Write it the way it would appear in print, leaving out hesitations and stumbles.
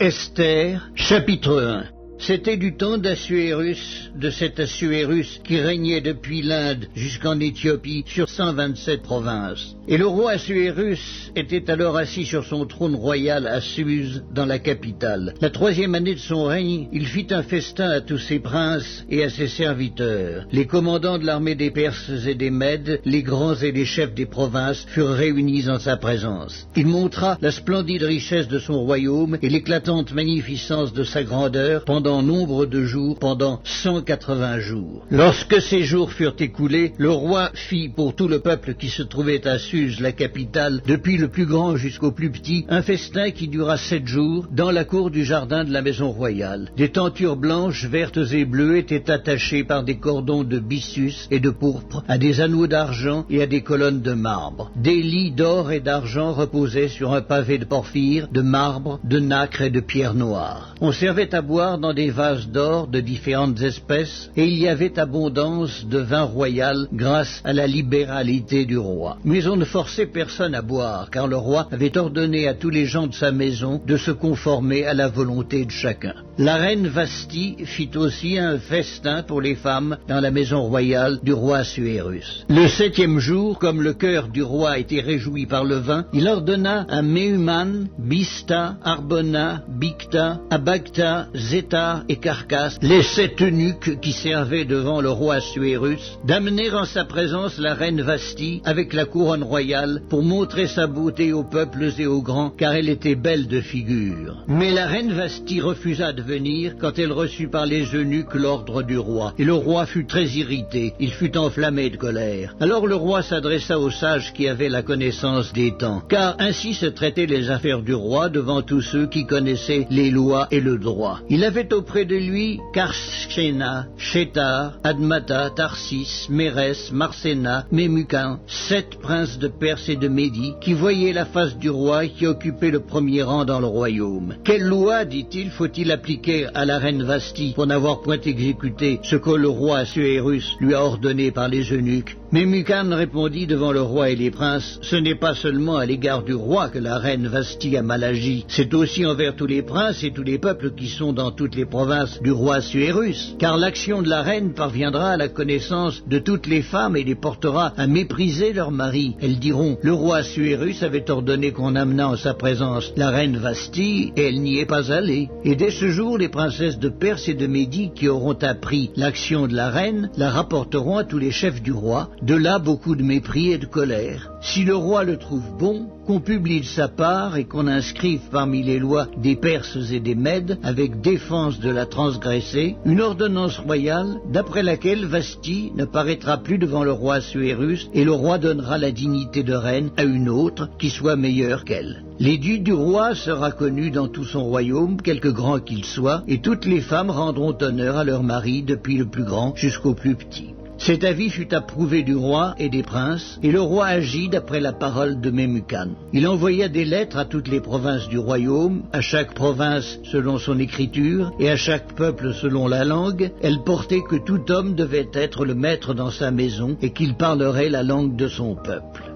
Esther, chapitre 1. C'était du temps d'Assuérus, de cet Assuérus qui régnait depuis l'Inde jusqu'en Éthiopie sur 127 provinces. Et le roi Assuérus était alors assis sur son trône royal à Suse, dans la capitale. La 3e année de son règne, il fit un festin à tous ses princes et à ses serviteurs. Les commandants de l'armée des Perses et des Mèdes, les grands et les chefs des provinces furent réunis en sa présence. Il montra la splendide richesse de son royaume et l'éclatante magnificence de sa grandeur pendant nombre de jours, pendant 180 jours. Lorsque ces jours furent écoulés, le roi fit pour tout le peuple qui se trouvait à Suse, la capitale, depuis le plus grand jusqu'au plus petit, un festin qui dura 7 jours dans la cour du jardin de la maison royale. Des tentures blanches, vertes et bleues étaient attachées par des cordons de byssus et de pourpre à des anneaux d'argent et à des colonnes de marbre. Des lits d'or et d'argent reposaient sur un pavé de porphyre, de marbre, de nacre et de pierre noire. On servait à boire dans des vases d'or de différentes espèces, et il y avait abondance de vin royal grâce à la libéralité du roi. Mais on ne forçait personne à boire, car le roi avait ordonné à tous les gens de sa maison de se conformer à la volonté de chacun. La reine Vasthi fit aussi un festin pour les femmes dans la maison royale du roi Assuérus. Le 7e jour, comme le cœur du roi était réjoui par le vin, il ordonna à Méhuman, Bista, Arbona, Bicta, Abagta, Zéta et Carcasse, les 7 eunuques qui servaient devant le roi Assuérus, d'amener en sa présence la reine Vasthi avec la couronne royale pour montrer sa beauté aux peuples et aux grands, car elle était belle de figure. Mais la reine Vasthi refusa de venir quand elle reçut par les eunuques l'ordre du roi, et le roi fut très irrité, il fut enflammé de colère. Alors le roi s'adressa aux sages qui avaient la connaissance des temps, car ainsi se traitaient les affaires du roi devant tous ceux qui connaissaient les lois et le droit. Il avait auprès de lui Karschena, Shétar, Admata, Tarsis, Mérès, Marséna, Mémucan, 7 princes de Perse et de Médie, qui voyaient la face du roi qui occupait le premier rang dans le royaume. Quelle loi, dit-il, faut-il appliquer à la reine Vasthi pour n'avoir point exécuté ce que le roi Assuérus lui a ordonné par les eunuques? Mémucan répondit devant le roi et les princes, ce n'est pas seulement à l'égard du roi que la reine Vasthi a mal agi, c'est aussi envers tous les princes et tous les peuples qui sont dans toutes les provinces du roi Assuérus, car l'action de la reine parviendra à la connaissance de toutes les femmes et les portera à mépriser leurs maris. Elles diront, le roi Assuérus avait ordonné qu'on amenât en sa présence la reine Vasthi, et elle n'y est pas allée. Et dès ce jour, les princesses de Perse et de Médie qui auront appris l'action de la reine la rapporteront à tous les chefs du roi. De là beaucoup de mépris et de colère. Si le roi le trouve bon, qu'on publie de sa part et qu'on inscrive parmi les lois des Perses et des Mèdes, avec défense de la transgresser, une ordonnance royale d'après laquelle Vasthi ne paraîtra plus devant le roi Assuérus et le roi donnera la dignité de reine à une autre qui soit meilleure qu'elle. L'édit du roi sera connu dans tout son royaume, quelque grand qu'il soit, et toutes les femmes rendront honneur à leur mari depuis le plus grand jusqu'au plus petit. Cet avis fut approuvé du roi et des princes, et le roi agit d'après la parole de Mémucan. Il envoya des lettres à toutes les provinces du royaume, à chaque province selon son écriture, et à chaque peuple selon la langue. Elle portait que tout homme devait être le maître dans sa maison, et qu'il parlerait la langue de son peuple.